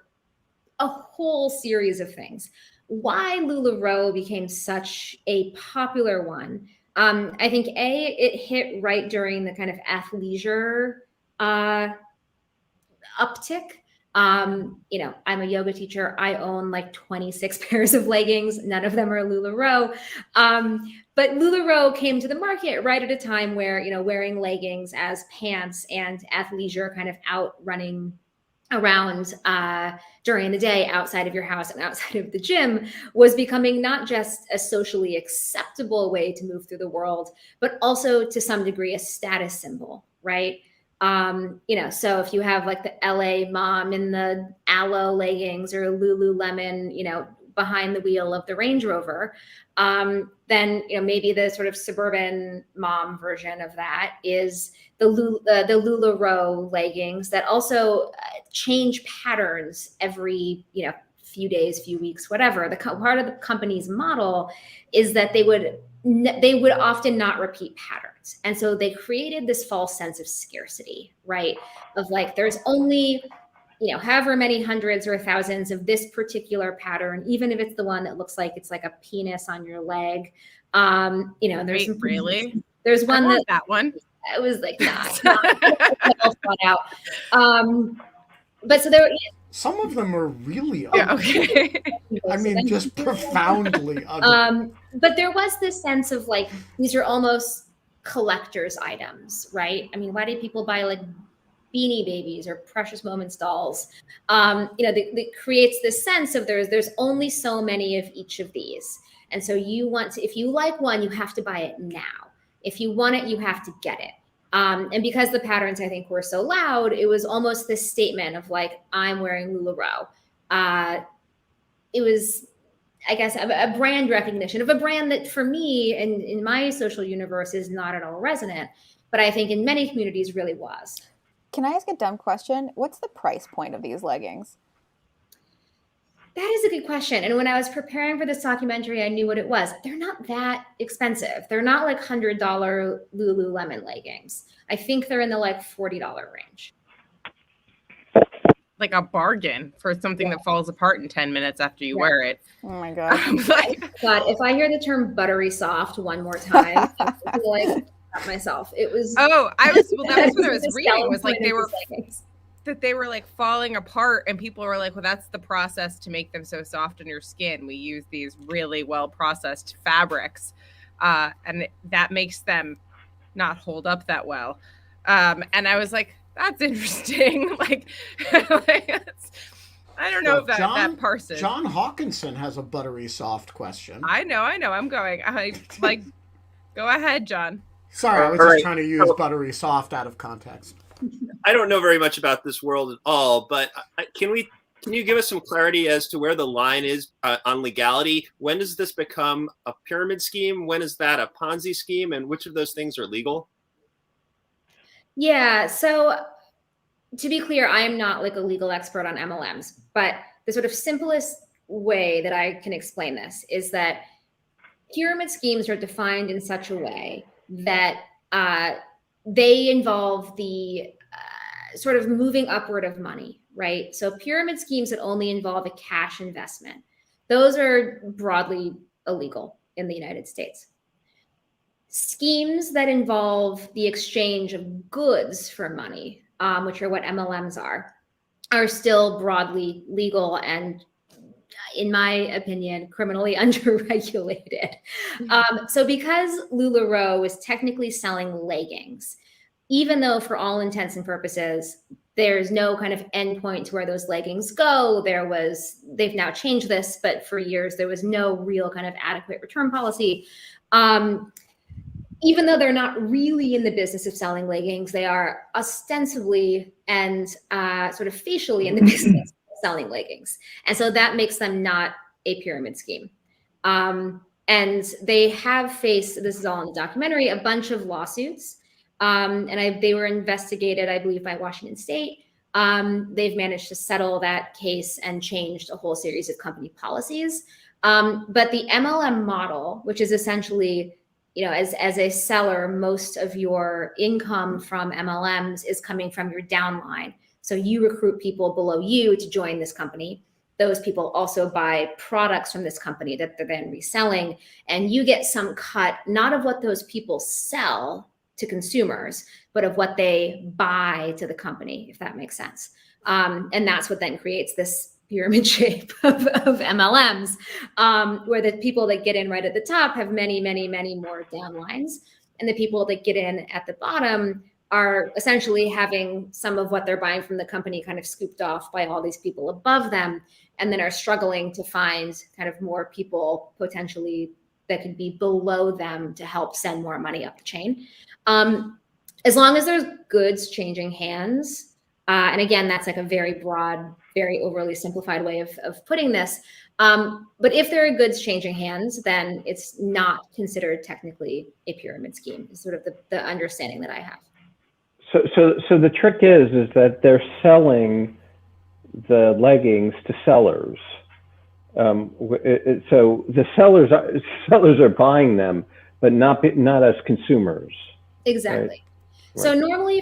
a whole series of things. Why LulaRoe became such a popular one? I think it hit right during the kind of athleisure uptick. I'm a yoga teacher. I own like 26 pairs of leggings. None of them are LulaRoe. But LulaRoe came to the market right at a time where, wearing leggings as pants and athleisure, kind of out running around during the day outside of your house and outside of the gym, was becoming not just a socially acceptable way to move through the world, but also to some degree a status symbol, right? So if you have like the LA mom in the aloe leggings or Lululemon, behind the wheel of the Range Rover, then maybe the sort of suburban mom version of that is the LulaRoe leggings that also change patterns every few days, few weeks, whatever. The part of the company's model is that they would often not repeat patterns, and so they created this false sense of scarcity, right? Of like there's only however many hundreds or thousands of this particular pattern, even if it's the one that looks like it's like a penis on your leg. There's really? There's one that one. It was like not well thought out. But so there. Some of them are really ugly. Yeah, okay. I mean, just profoundly ugly. But there was this sense of like these are almost collector's items, right? I mean, why do people buy like Beanie Babies or Precious Moments dolls? That creates this sense of there's only so many of each of these, and so if you like one, you have to buy it now. If you want it, you have to get it. And because the patterns, I think, were so loud, it was almost this statement of like, I'm wearing LulaRoe. It was, I guess, a brand recognition of a brand that for me and in my social universe is not at all resonant, but I think in many communities really was. Can I ask a dumb question? What's the price point of these leggings? That is a good question. And when I was preparing for this documentary, I knew what it was. They're not that expensive. They're not like $100 Lululemon leggings. I think they're in the like $40 range. Like a bargain for something that falls apart in 10 minutes after you wear it. Oh my God. God, if I hear the term buttery soft one more time, I'm like myself. It was. Oh, that was what I was reading. Was like they were like falling apart, and people were like, well, that's the process to make them so soft on your skin. We use these really well processed fabrics, and that makes them not hold up that well. And I was like, that's interesting. I don't know if that parses. John Hawkinson has a buttery soft question. I know. I'm going. Go ahead, John. Sorry, I was just trying to use buttery soft out of context. I don't know very much about this world at all, but can you give us some clarity as to where the line is on legality? When does this become a pyramid scheme? When is that a Ponzi scheme? And which of those things are legal? Yeah, so to be clear, I am not like a legal expert on MLMs, but the sort of simplest way that I can explain this is that pyramid schemes are defined in such a way that they involve the sort of moving upward of money, right? So pyramid schemes that only involve a cash investment, those are broadly illegal in the United States. Schemes that involve the exchange of goods for money, which are what MLMs are still broadly legal and, in my opinion, criminally underregulated. So because LulaRoe is technically selling leggings, even though for all intents and purposes, there's no kind of endpoint to where those leggings go. They've now changed this, but for years there was no real kind of adequate return policy. Even though they're not really in the business of selling leggings, they are ostensibly and sort of facially in the business of selling leggings. And so that makes them not a pyramid scheme. And they have faced, this is all in the documentary, a bunch of lawsuits. They were investigated, I believe, by Washington State. They've managed to settle that case and changed a whole series of company policies. But the MLM model, which is essentially, as a seller, most of your income from MLMs is coming from your downline. So you recruit people below you to join this company. Those people also buy products from this company that they're then reselling. And you get some cut, not of what those people sell to consumers, but of what they buy to the company, if that makes sense. And that's what then creates this pyramid shape of MLMs, where the people that get in right at the top have many, many, many more downlines. And the people that get in at the bottom are essentially having some of what they're buying from the company kind of scooped off by all these people above them, and then are struggling to find kind of more people potentially that could be below them to help send more money up the chain. As long as there's goods changing hands, and again, that's like a very broad, very overly simplified way of putting this. But if there are goods changing hands, then it's not considered technically a pyramid scheme, is sort of the understanding that I have. So the trick is that they're selling the leggings to sellers. So the sellers are buying them, but not as consumers. Exactly. Right? So normally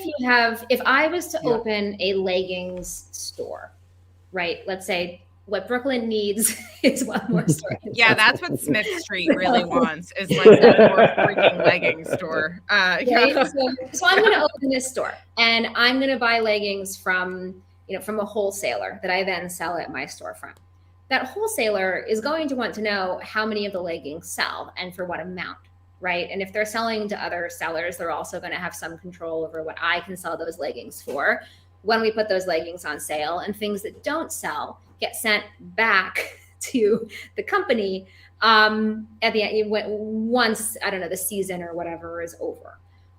if I was to open a leggings store, right? Let's say what Brooklyn needs is one more store. Yeah, that's what Smith Street really wants, is like a more freaking leggings store. Right? So I'm going to open this store and I'm going to buy leggings from a wholesaler that I then sell at my storefront. That wholesaler is going to want to know how many of the leggings sell and for what amount, right? And if they're selling to other sellers, they're also going to have some control over what I can sell those leggings for when we put those leggings on sale. And things that don't sell get sent back to the company at the end, once, I don't know, the season or whatever is over.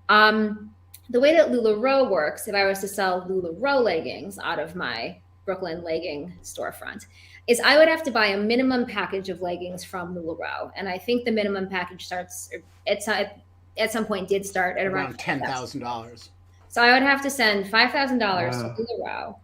The way that LulaRoe works, if I was to sell LulaRoe leggings out of my Brooklyn legging storefront, is I would have to buy a minimum package of leggings from LulaRoe. And I think the minimum package starts at some point did start at around $10,000. So I would have to send $5,000 to LulaRoe.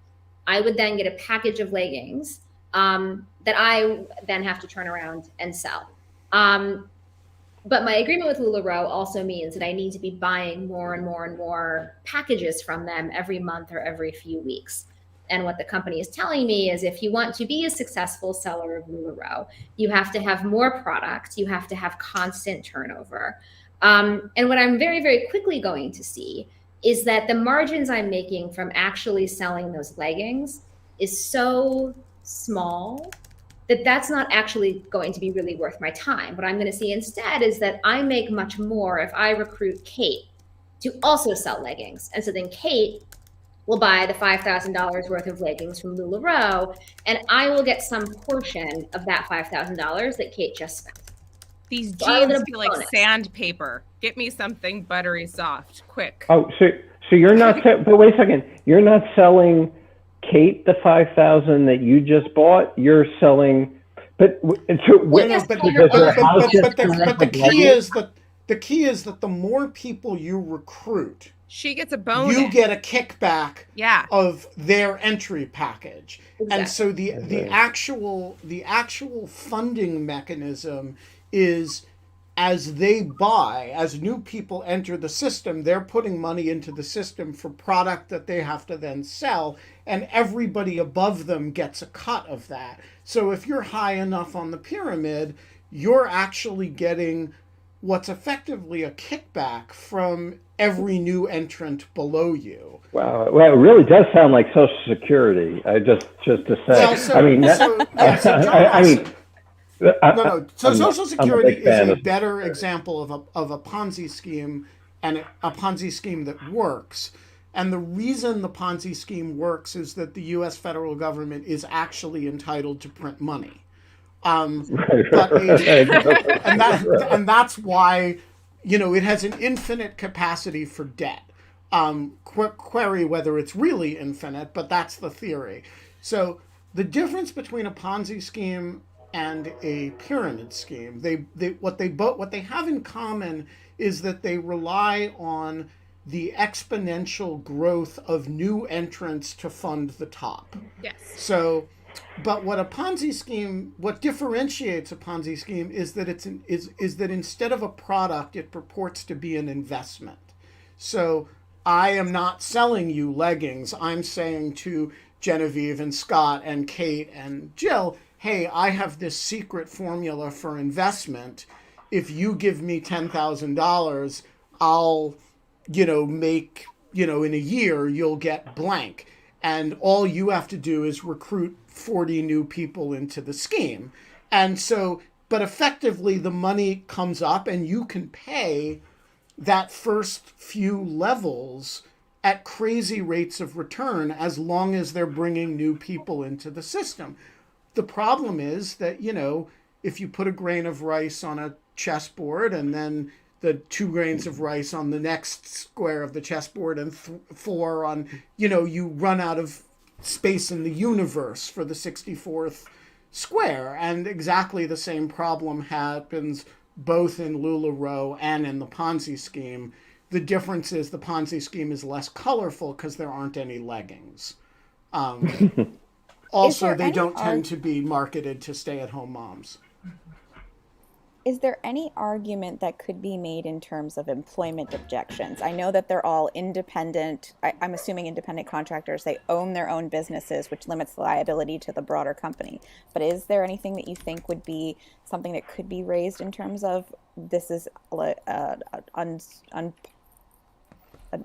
I would then get a package of leggings that I then have to turn around and sell. But my agreement with LulaRoe also means that I need to be buying more and more and more packages from them every month or every few weeks. And what the company is telling me is if you want to be a successful seller of LulaRoe, you have to have more product, you have to have constant turnover. And what I'm very, very quickly going to see is that the margins I'm making from actually selling those leggings is so small that that's not actually going to be really worth my time. What I'm going to see instead is that I make much more if I recruit Kate to also sell leggings. And so then Kate will buy the $5,000 worth of leggings from LulaRoe, and I will get some portion of that $5,000 that Kate just spent. These jeans feel like sandpaper. Get me something buttery soft, quick. Oh, so you're not, but wait a second. You're not selling Kate the 5,000 that you just bought. You're selling, but the key is that the more people you recruit, she gets a bonus. You get a kickback of their entry package. Exactly. And so the actual funding mechanism is as they buy, as new people enter the system, they're putting money into the system for product that they have to then sell, and everybody above them gets a cut of that. So if you're high enough on the pyramid, you're actually getting what's effectively a kickback from every new entrant below you. Wow. Well, it really does sound like Social Security. Just to say. Well, so, I mean, so John I mean, no. So Social Security is a of better example of a Ponzi scheme, and a Ponzi scheme that works. And the reason the Ponzi scheme works is that the U.S. federal government is actually entitled to print money. And that's why, it has an infinite capacity for debt. Query whether it's really infinite, but that's the theory. So the difference between a Ponzi scheme and a pyramid scheme, what they have in common is that they rely on the exponential growth of new entrants to fund the top. Yes. So, but what differentiates a Ponzi scheme is that is that instead of a product, it purports to be an investment. So I am not selling you leggings. I'm saying to Genevieve and Scott and Kate and Jill, hey, I have this secret formula for investment. If you give me $10,000, I'll, make, in a year, you'll get blank. And all you have to do is recruit 40 new people into the scheme. And so, but effectively the money comes up and you can pay that first few levels at crazy rates of return as long as they're bringing new people into the system. The problem is that, if you put a grain of rice on a chessboard and then the 2 grains of rice on the next square of the chessboard and 4 on, you run out of space in the universe for the 64th square. And exactly the same problem happens both in LulaRoe and in the Ponzi scheme. The difference is the Ponzi scheme is less colorful because there aren't any leggings. Also, they don't tend to be marketed to stay-at-home moms. Is there any argument that could be made in terms of employment objections? I know that they're all independent. I'm assuming independent contractors. They own their own businesses, which limits the liability to the broader company. But is there anything that you think would be something that could be raised in terms of this is an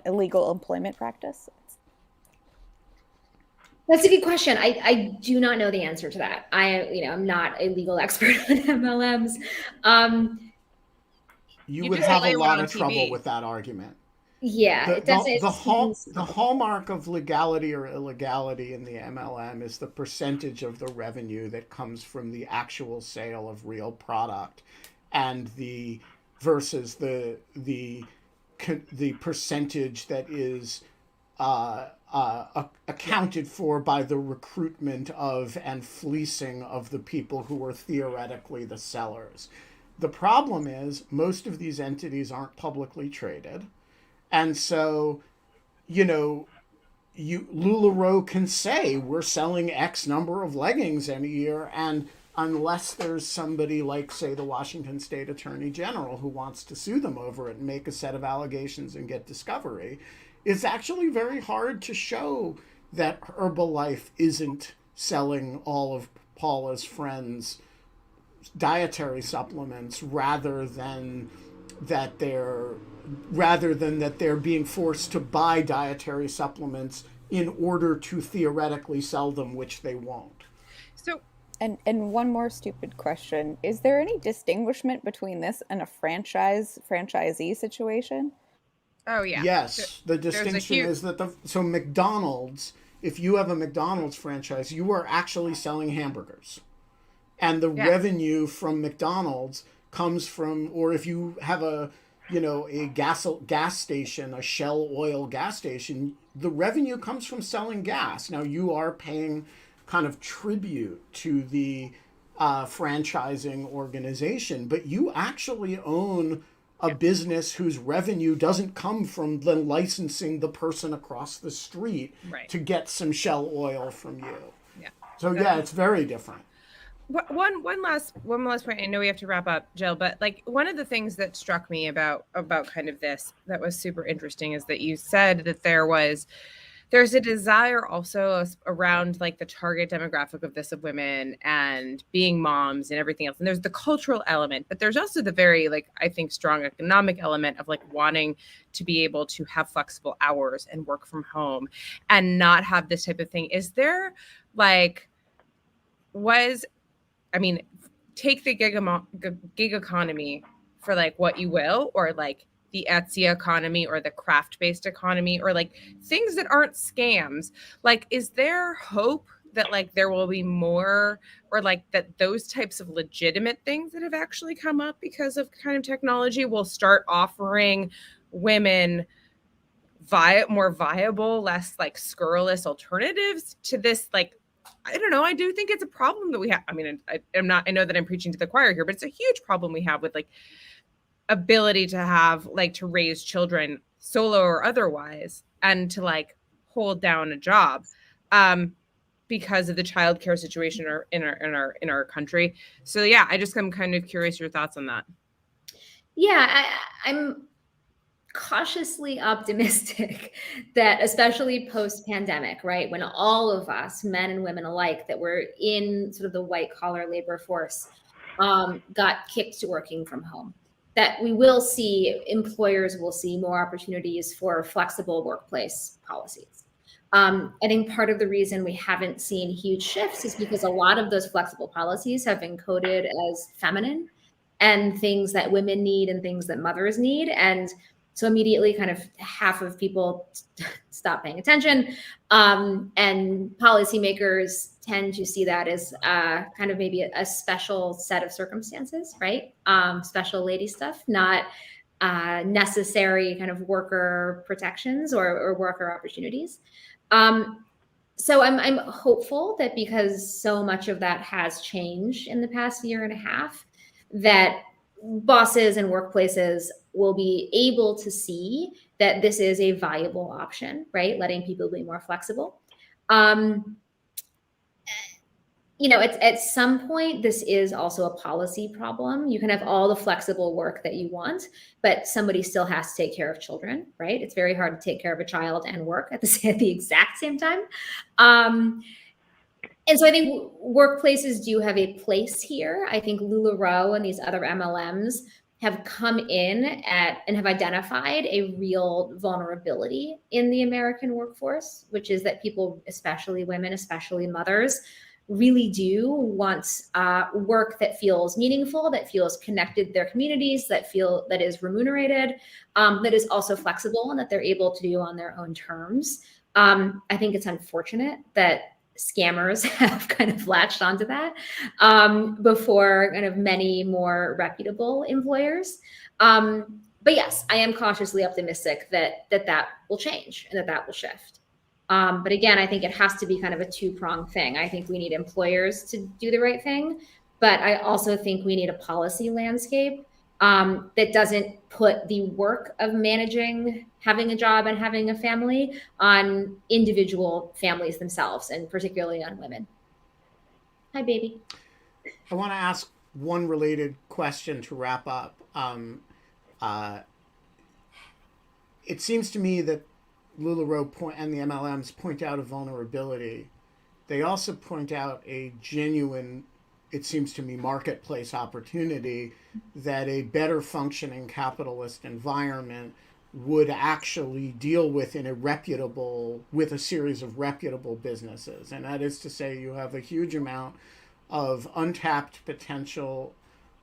illegal employment practice? That's a good question. I do not know the answer to that. I'm not a legal expert on MLMs. You would have a lot of trouble with that argument. Yeah, the hallmark of legality or illegality in the MLM is the percentage of the revenue that comes from the actual sale of real product, and versus the percentage that is accounted for by the recruitment of and fleecing of the people who are theoretically the sellers. The problem is most of these entities aren't publicly traded. And so, LulaRoe can say we're selling X number of leggings in a year, and unless there's somebody like, say, the Washington State Attorney General who wants to sue them over it and make a set of allegations and get discovery, it's actually very hard to show that Herbalife isn't selling all of Paula's friends' dietary supplements rather than that they're being forced to buy dietary supplements in order to theoretically sell them, which they won't. So, and one more stupid question. Is there any distinguishment between this and a franchisee situation? Oh, yeah. Yes. The distinction is that McDonald's, if you have a McDonald's franchise, you are actually selling hamburgers. And the revenue from McDonald's comes from, or if you have a gas station, a Shell oil gas station, the revenue comes from selling gas. Now you are paying kind of tribute to the franchising organization, but you actually own a business whose revenue doesn't come from the licensing the person across the street to get some Shell oil from you. Yeah. So it's very different. One last point. I know we have to wrap up, Jill, but one of the things that struck me about kind of this that was super interesting is that you said that there there's a desire also around like the target demographic of this of women and being moms and everything else. And there's the cultural element, but there's also the very like, I think, strong economic element of like wanting to be able to have flexible hours and work from home and not have this type of thing. Is there like, take the gig economy for like what you will, or like the Etsy economy or the craft-based economy, or like things that aren't scams. Like, is there hope that like there will be more, or like that those types of legitimate things that have actually come up because of kind of technology will start offering women more viable, less like scurrilous alternatives to this? Like, I don't know. I do think it's a problem that we have. I mean, I know that I'm preaching to the choir here, but it's a huge problem we have with like ability to have like to raise children solo or otherwise, and to like hold down a job because of the childcare situation in our country. So yeah, I'm kind of curious your thoughts on that. Yeah, I'm cautiously optimistic that, especially post-pandemic, right, when all of us, men and women alike, that were in sort of the white-collar labor force got kicked to working from home, that we will see, employers will see more opportunities for flexible workplace policies. I think part of the reason we haven't seen huge shifts is because a lot of those flexible policies have been coded as feminine and things that women need and things that mothers need. And so immediately kind of half of people stop paying attention. And policymakers tend to see that as kind of maybe a special set of circumstances, right? Special lady stuff, not necessary kind of worker protections or worker opportunities. So I'm hopeful that because so much of that has changed in the past year and a half, that bosses and workplaces will be able to see that this is a viable option, right? Letting people be more flexible. At some point, this is also a policy problem. You can have all the flexible work that you want, but somebody still has to take care of children, right? It's very hard to take care of a child and work at the exact same time. And so I think workplaces do have a place here. I think LulaRoe and these other MLMs have come in and have identified a real vulnerability in the American workforce, which is that people, especially women, especially mothers, really do want work that feels meaningful, that feels connected to their communities, that is remunerated, that is also flexible, and that they're able to do on their own terms. I think it's unfortunate that scammers have kind of latched onto that before kind of many more reputable employers. But yes, I am cautiously optimistic that will change and that will shift. But again, I think it has to be kind of a two-pronged thing. I think we need employers to do the right thing, but I also think we need a policy landscape that doesn't put the work of managing, having a job and having a family on individual families themselves, and particularly on women. Hi, baby. I want to ask one related question to wrap up. It seems to me that LulaRoe and the MLMs point out a vulnerability. They also point out a genuine, it seems to me, marketplace opportunity that a better functioning capitalist environment would actually deal with with a series of reputable businesses. And that is to say, you have a huge amount of untapped potential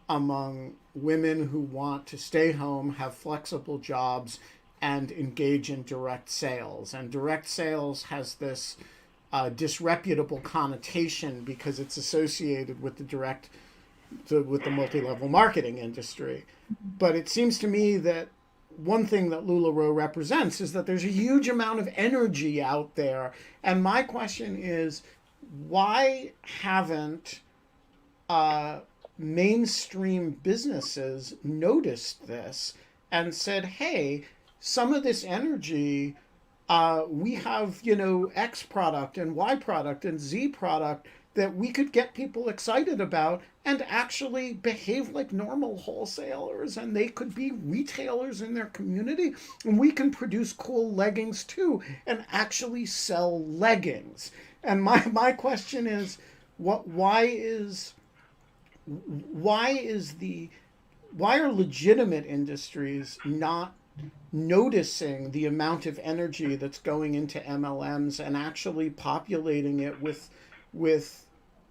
among women who want to stay home, have flexible jobs, and engage in direct sales. And direct sales has this disreputable connotation because it's associated with the multi-level marketing industry. But it seems to me that one thing that LulaRoe represents is that there's a huge amount of energy out there. And my question is, why haven't mainstream businesses noticed this and said, hey, some of this energy we have, X product and Y product and Z product that we could get people excited about and actually behave like normal wholesalers, and they could be retailers in their community, and we can produce cool leggings too and actually sell leggings. And my question is, why are legitimate industries not noticing the amount of energy that's going into MLMs and actually populating it with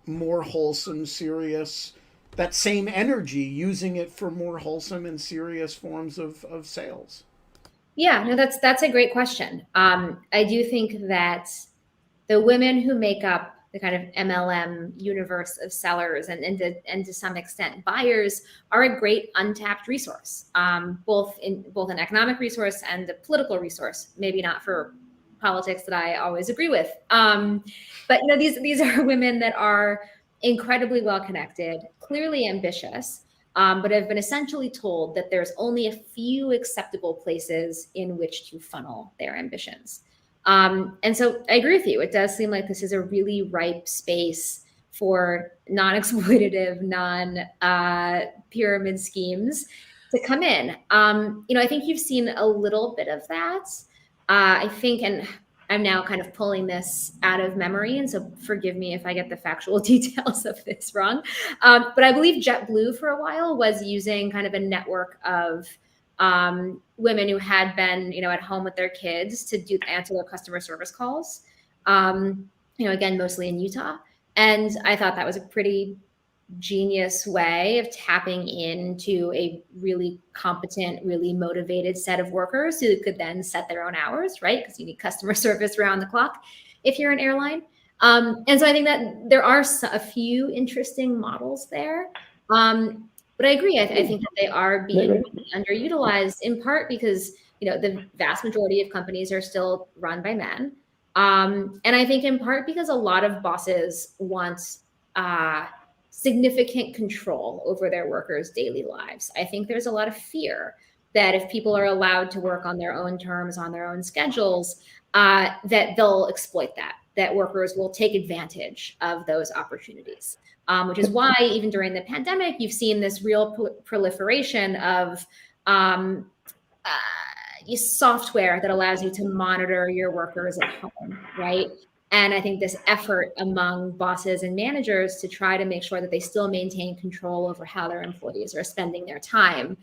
more wholesome, serious, that same energy, using it for more wholesome and serious forms of sales? Yeah, no, that's a great question. I do think that the women who make up the kind of MLM universe of sellers and to some extent buyers are a great untapped resource, both an economic resource and a political resource. Maybe not for politics that I always agree with, but these are women that are incredibly well connected, clearly ambitious, but have been essentially told that there's only a few acceptable places in which to funnel their ambitions. And so I agree with you. It does seem like this is a really ripe space for non-exploitative, non-pyramid schemes to come in. I think you've seen a little bit of that. I think, and I'm now kind of pulling this out of memory, and so forgive me if I get the factual details of this wrong. But I believe JetBlue for a while was using kind of a network of women who had been, at home with their kids to answer their customer service calls, again, mostly in Utah. And I thought that was a pretty genius way of tapping into a really competent, really motivated set of workers who could then set their own hours, right? Because you need customer service around the clock if you're an airline. And so I think that there are a few interesting models there. But I agree. I think that they are being underutilized, in part because the vast majority of companies are still run by men, and I think in part because a lot of bosses want significant control over their workers' daily lives. I think there's a lot of fear that if people are allowed to work on their own terms, on their own schedules, that they'll exploit that workers will take advantage of those opportunities. Which is why even during the pandemic, you've seen this real proliferation of software that allows you to monitor your workers at home, right? And I think this effort among bosses and managers to try to make sure that they still maintain control over how their employees are spending their time,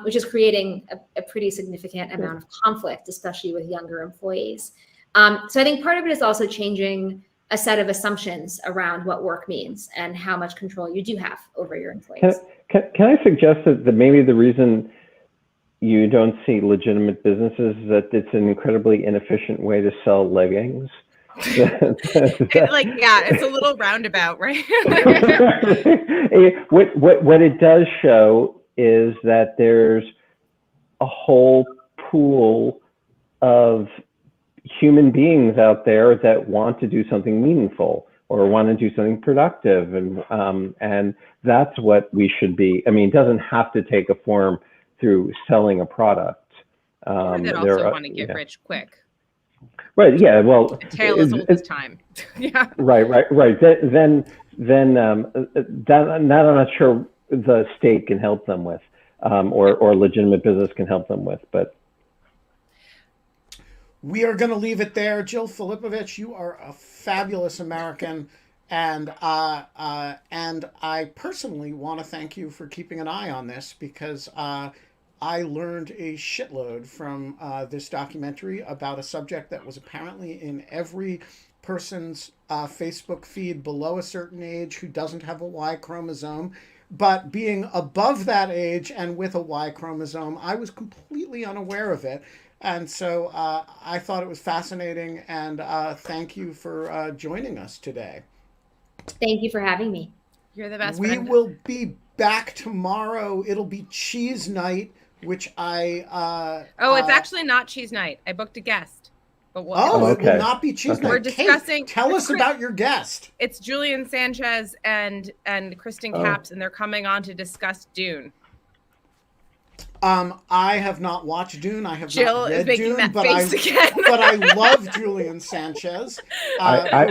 which is creating a pretty significant amount of conflict, especially with younger employees. So I think part of it is also changing a set of assumptions around what work means and how much control you do have over your employees. Can I suggest that maybe the reason you don't see legitimate businesses is that it's an incredibly inefficient way to sell leggings? It's a little roundabout, right? What it does show is that there's a whole pool of human beings out there that want to do something meaningful or want to do something productive, and that's what we should be. I mean, it doesn't have to take a form through selling a product. Or that also want to get rich quick. Right. Yeah. Well, the tale as old as time. Yeah. Right. Then that I'm not sure the state can help them with, or legitimate business can help them with, but. We are going to leave it there. Jill Filipovic, you are a fabulous American, and I personally want to thank you for keeping an eye on this, because I learned a shitload from this documentary about a subject that was apparently in every person's Facebook feed below a certain age who doesn't have a Y chromosome. But being above that age and with a Y chromosome, I was completely unaware of it. And so I thought it was fascinating, and thank you for joining us today. Thank you for having me. You're the best. We will be back tomorrow. It'll be cheese night, which I... it's actually not cheese night. I booked a guest. But it will not be cheese night. We're discussing... Tell us about your guest. It's Julian Sanchez and Kristen Capps, and they're coming on to discuss Dune. I have not watched Dune. I have Jill not is read making Dune, that but face again. but I love Julian Sanchez, who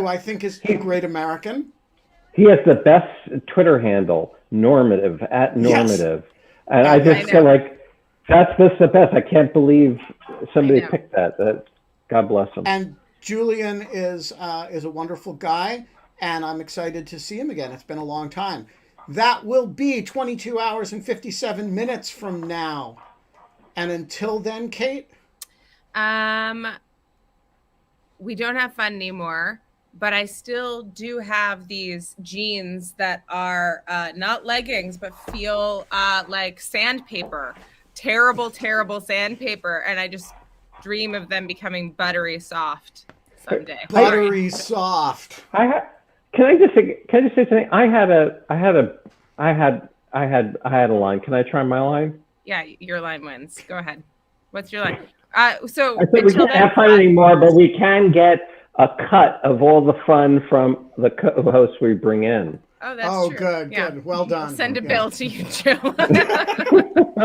I think is a great American. He has the best Twitter handle, normative, @normative. Yes. And I just feel like that's the best. I can't believe somebody picked that. God bless him. And Julian is a wonderful guy, and I'm excited to see him again. It's been a long time. That will be 22 hours and 57 minutes from now. And until then, Kate? We don't have fun anymore, but I still do have these jeans that are not leggings, but feel like sandpaper. Terrible, terrible sandpaper. And I just dream of them becoming buttery soft someday. Buttery soft. Can I just say something? I had a line. Can I try my line? Yeah, your line wins. Go ahead. What's your line? So I think we can't have fun anymore, but we can get a cut of all the fun from the co-hosts we bring in. Oh, that's true. Good. Well done. I'll send a bill to you, Jill.